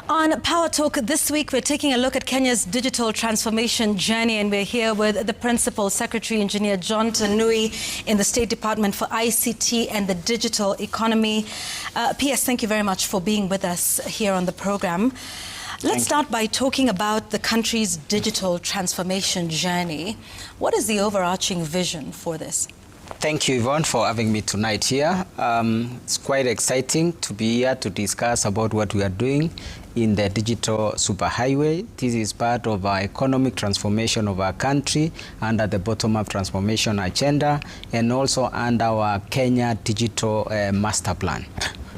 On Power Talk this week, we're taking a look at Kenya's digital transformation journey, and we're here with the Principal Secretary Engineer John Tanui in the State Department for ICT and the Digital Economy. PS, thank you very much for being with us here on the program. Let's start by talking about the country's digital transformation journey. What is the overarching vision for this? Thank you, Yvonne, for having me tonight here. It's quite exciting to be here to discuss about what we are doing in the digital superhighway. This is part of our economic transformation of our country under the bottom-up transformation agenda and also under our Kenya Digital Master Plan.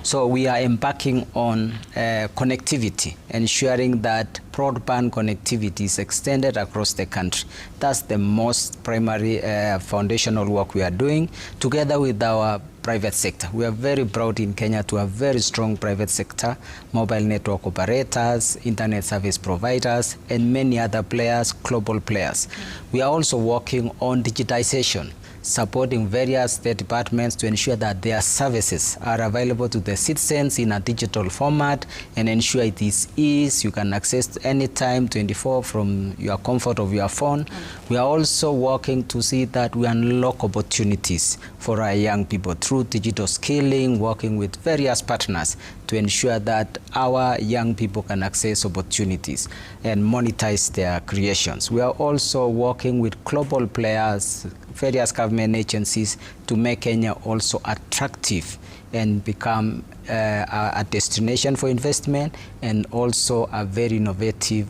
So we are embarking on connectivity, ensuring that broadband connectivity is extended across the country. That's the most primary foundational work we are doing together with our private sector. We are very proud in Kenya to have very strong private sector, mobile network operators, internet service providers, and many other players, global players. We are also working on digitization, supporting various state departments to ensure that their services are available to the citizens in a digital format and ensure it is easy. You can access anytime, 24 from your comfort of your phone. We are also working to see that we unlock opportunities for our young people through digital skilling, working with various partners to ensure that our young people can access opportunities and monetize their creations. We are also working with global players, various government agencies to make Kenya also attractive and become a destination for investment and also a very innovative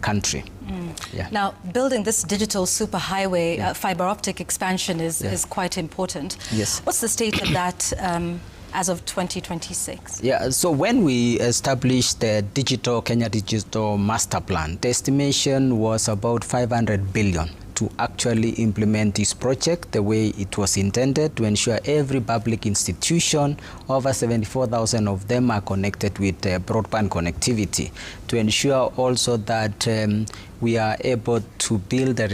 country. Yeah. Now, building this digital superhighway, fiber optic expansion is quite important. Yes. What's the state of that as of 2026? Yeah, so when we established the Kenya Digital Master Plan, the estimation was about 500 billion to actually implement this project the way it was intended, to ensure every public institution, over 74,000 of them, are connected with broadband connectivity, to ensure also that we are able to build the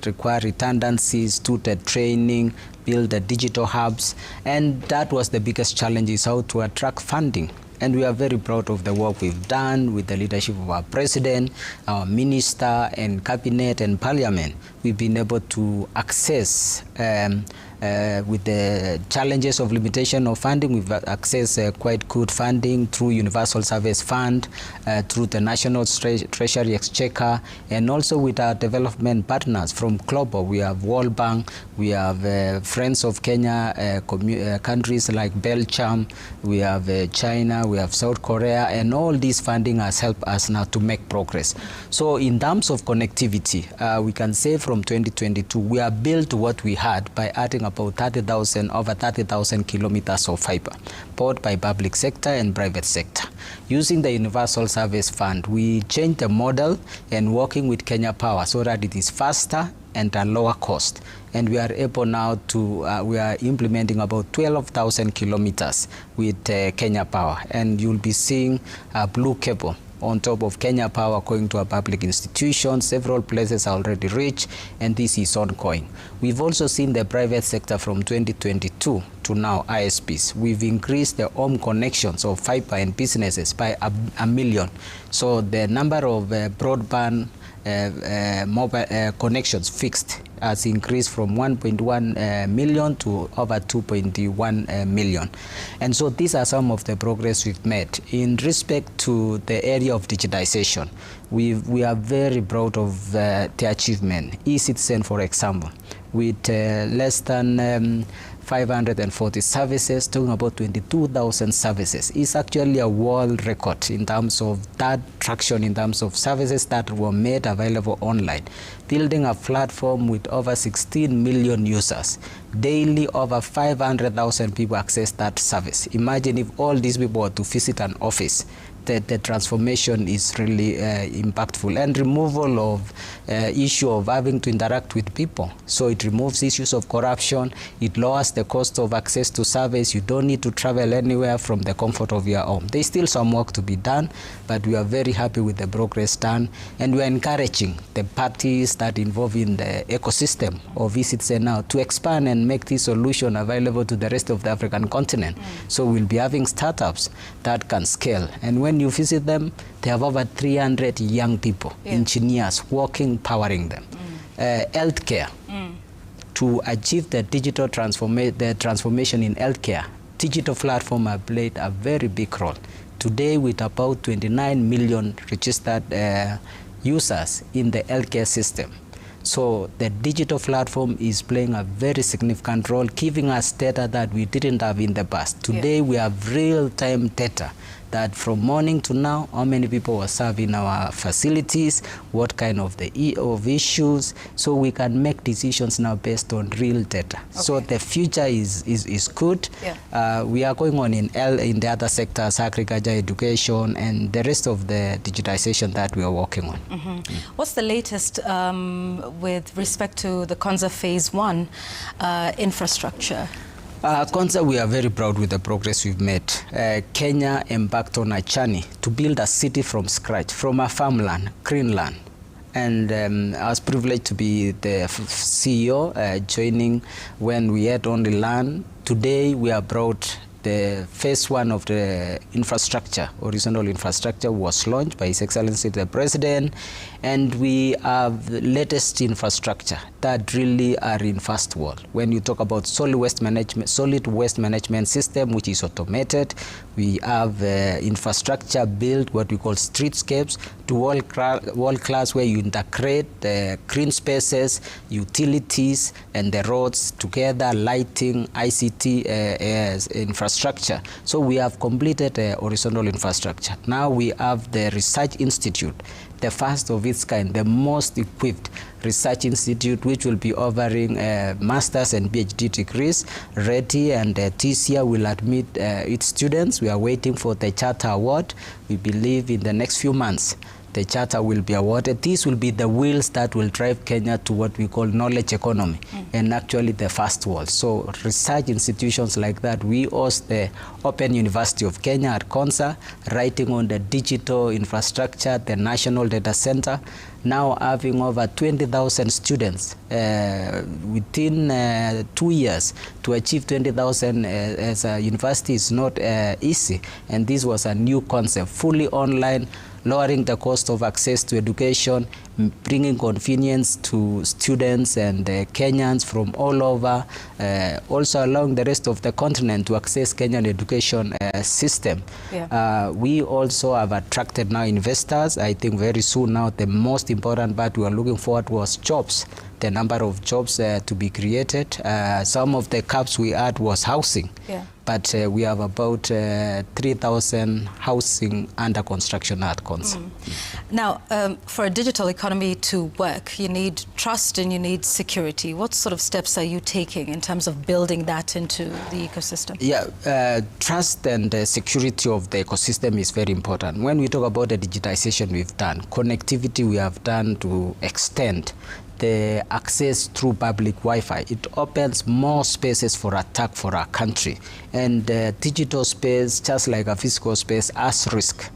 required redundancies, to the training, build the digital hubs, and that was the biggest challenge, is how to attract funding. And we are very proud of the work we've done with the leadership of our president, our minister, and cabinet and parliament. We've been able to access, with the challenges of limitation of funding, we've accessed quite good funding through Universal Service Fund, through the National Treasury Exchequer, and also with our development partners from global. We have World Bank, we have Friends of Kenya, countries like Belgium, we have China, we have South Korea, and all this funding has helped us now to make progress. So in terms of connectivity, we can say from 2022, we have built what we had by adding about over 30,000 kilometers of fiber, both by public sector and private sector. Using the Universal Service Fund, we changed the model and working with Kenya Power so that it is faster and a lower cost. And we are able now to, we are implementing about 12,000 kilometers with Kenya Power. And you'll be seeing a blue cable on top of Kenya Power going to a public institution. Several places are already reached, and this is ongoing. We've also seen the private sector from 2022 to now, ISPs. We've increased the home connections of fiber and businesses by a million. So the number of broadband mobile connections fixed has increased from 1.1 million to over 2.1 million. And so these are some of the progress we've made. In respect to the area of digitization, we are very proud of the achievement. eCitizen, for example, with less than 540 services, talking about 22,000 services, is actually a world record in terms of that traction, in terms of services that were made available online. Building a platform with over 16 million users. Daily, over 500,000 people access that service. Imagine if all these people were to visit an office the transformation is really impactful, and removal of issue of having to interact with people. So it removes issues of corruption, it lowers the cost of access to service. You don't need to travel anywhere from the comfort of your home. There's still some work to be done, but we are very happy with the progress done, and we are encouraging the parties that involve in the ecosystem of eCitizen now to expand and make this solution available to the rest of the African continent. So we'll be having startups that can scale, and when you visit them, they have over 300 young people, engineers working, powering them. Healthcare, to achieve the digital transformation in healthcare, digital platform have played a very big role. Today, with about 29 million registered users in the healthcare system. So the digital platform is playing a very significant role, giving us data that we didn't have in the past. Today we have real-time data that from morning to now, how many people were served in our facilities, what kind of issues, so we can make decisions now based on real data. So the future is good. We are going on in the other sectors, agriculture, education, and the rest of the digitization that we are working on. What's the latest with respect to the Konza Phase 1 infrastructure? Konza, we are very proud with the progress we've made. Kenya embarked on a journey to build a city from scratch, from a farmland, green land. And I was privileged to be the CEO, joining when we had only land. Today we are brought the phase 1 of the infrastructure, horizontal infrastructure, was launched by His Excellency the President, and we have the latest infrastructure that really are in first world. When you talk about solid waste management system, which is automated, we have infrastructure built, what we call streetscapes, to world class, where you integrate the green spaces, utilities, and the roads together, lighting, ICT infrastructure. So we have completed horizontal infrastructure. Now we have the Research Institute, the first of its kind, the most equipped research institute, which will be offering master's and PhD degrees ready, and this year will admit its students. We are waiting for the charter award. We believe in the next few months the charter will be awarded. These will be the wheels that will drive Kenya to what we call knowledge economy, and actually the first world. So research institutions like that, we host the Open University of Kenya at Konza, writing on the digital infrastructure, the National Data Center, now having over 20,000 students within 2 years. To achieve 20,000 as a university is not easy, and this was a new concept, fully online, lowering the cost of access to education, bringing convenience to students and Kenyans from all over, also allowing the rest of the continent to access Kenyan education system. We also have attracted now investors. I think very soon now the most important part we are looking forward was jobs, the number of jobs to be created. Some of the caps we had was housing. But we have about 3,000 housing under construction at Konza. Now, for a digital economy to work, you need trust and you need security. What sort of steps are you taking in terms of building that into the ecosystem? Trust and security of the ecosystem is very important. When we talk about the digitization we've done, connectivity we have done to extend the access through public Wi-Fi. It opens more spaces for attack for our country. And digital space, just like a physical space, has risk.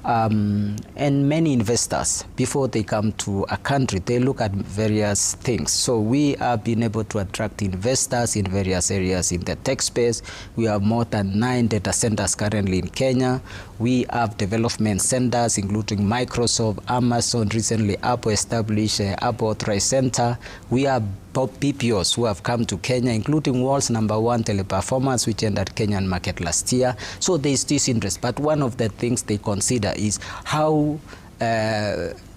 And many investors, before they come to a country, they look at various things. So we have been able to attract investors in various areas in the tech space. We have more than 9 data centers currently in Kenya. We have development centers, including Microsoft, Amazon, recently Apple established Apple Authorized Center. We have BPOs who have come to Kenya, including world's #1 Teleperformance, which entered Kenyan market last year. So there is this interest. But one of the things they consider is how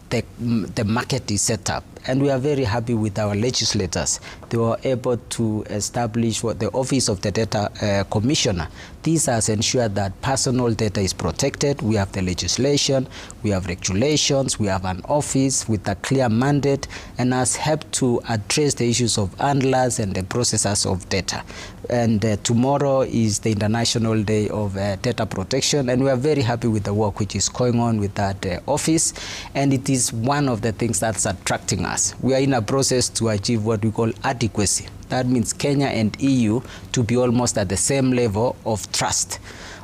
the market is set up. And we are very happy with our legislators. They were able to establish what the Office of the Data Commissioner. This has ensured that personal data is protected. We have the legislation, we have regulations, we have an office with a clear mandate, and has helped to address the issues of handlers and the processors of data. And tomorrow is the International Day of Data Protection, and we are very happy with the work which is going on with that office, and it is one of the things that's attracting us. We are in a process to achieve what we call adequacy. That means Kenya and EU to be almost at the same level of trust.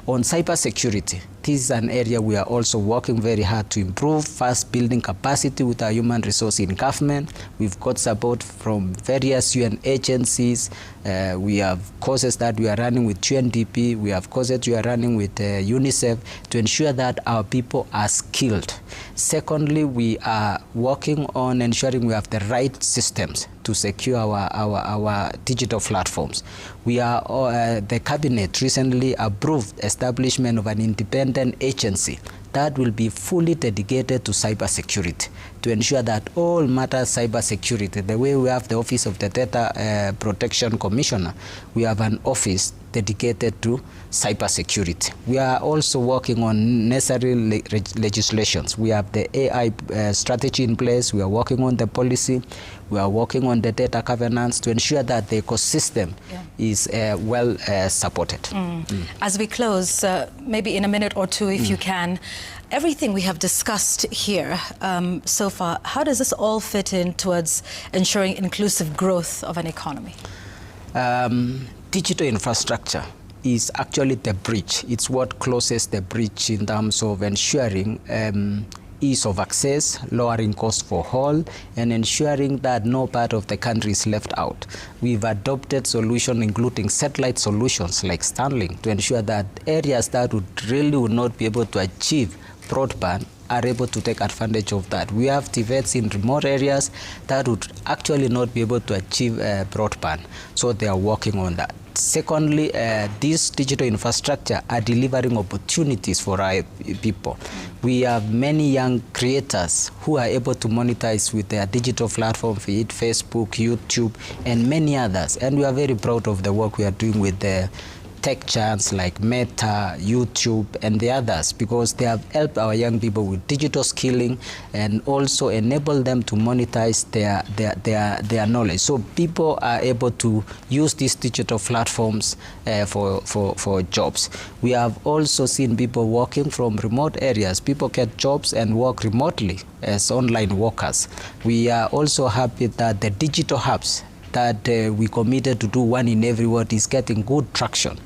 On cybersecurity, this is an area we are also working very hard to improve, first building capacity with our human resource in government. We've got support from various UN agencies. We have courses that we are running with UNDP. We have courses we are running with UNICEF to ensure that our people are skilled. Secondly, we are working on ensuring we have the right systems to secure our digital platforms. We are, the cabinet recently approved establishment of an independent agency that will be fully dedicated to cybersecurity to ensure that all matters cybersecurity, the way we have the Office of the Data Protection Commissioner, we have an office dedicated to cybersecurity. We are also working on necessary legislations. We have the AI strategy in place. We are working on the policy. We are working on the data governance to ensure that the ecosystem is well supported. As we close, maybe in a minute or two, if you can, everything we have discussed here so far, how does this all fit in towards ensuring inclusive growth of an economy? Digital infrastructure is actually the bridge. It's what closes the bridge in terms of ensuring ease of access, lowering cost for all, and ensuring that no part of the country is left out. We've adopted solutions including satellite solutions like Starlink to ensure that areas that would not be able to achieve broadband are able to take advantage of that. We have TVETs in remote areas that would actually not be able to achieve broadband, so they are working on that. Secondly, this digital infrastructure are delivering opportunities for our people. We have many young creators who are able to monetize with their digital platform, be it Facebook, YouTube, and many others. And we are very proud of the work we are doing with the tech giants like Meta, YouTube, and the others, because they have helped our young people with digital skilling and also enable them to monetize their knowledge. So people are able to use these digital platforms for jobs. We have also seen people working from remote areas. People get jobs and work remotely as online workers. We are also happy that the digital hubs that we committed to do one in every ward is getting good traction.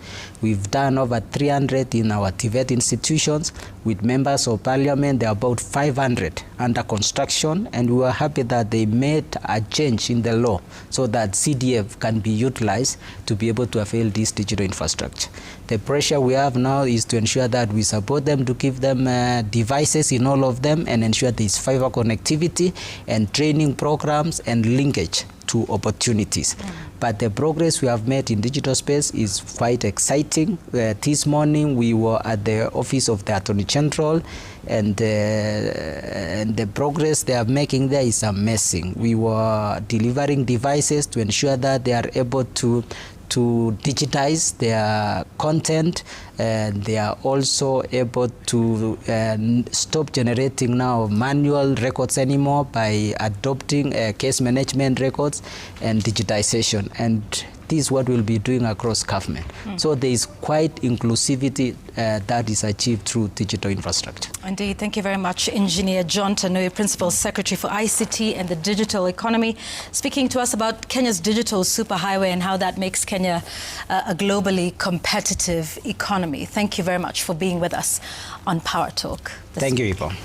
We've done over 300 in our TVET institutions with members of parliament. There are about 500 under construction, and we were happy that they made a change in the law so that CDF can be utilized to be able to avail this digital infrastructure. The pressure we have now is to ensure that we support them, to give them devices in all of them, and ensure there is fiber connectivity and training programs and linkage to opportunities. But the progress we have made in digital space is quite exciting. This morning we were at the office of the Attorney General, and the progress they are making there is amazing. We were delivering devices to ensure that they are able to digitize their content, and they are also able to stop generating now manual records anymore by adopting case management records and digitization. And this is what we'll be doing across government. So there is quite inclusivity that is achieved through digital infrastructure. Indeed. Thank you very much, Engineer John Tanui, Principal Secretary for ICT and the Digital Economy, speaking to us about Kenya's digital superhighway and how that makes Kenya a globally competitive economy. Thank you very much for being with us on Power Talk. Thank you, Yvonne.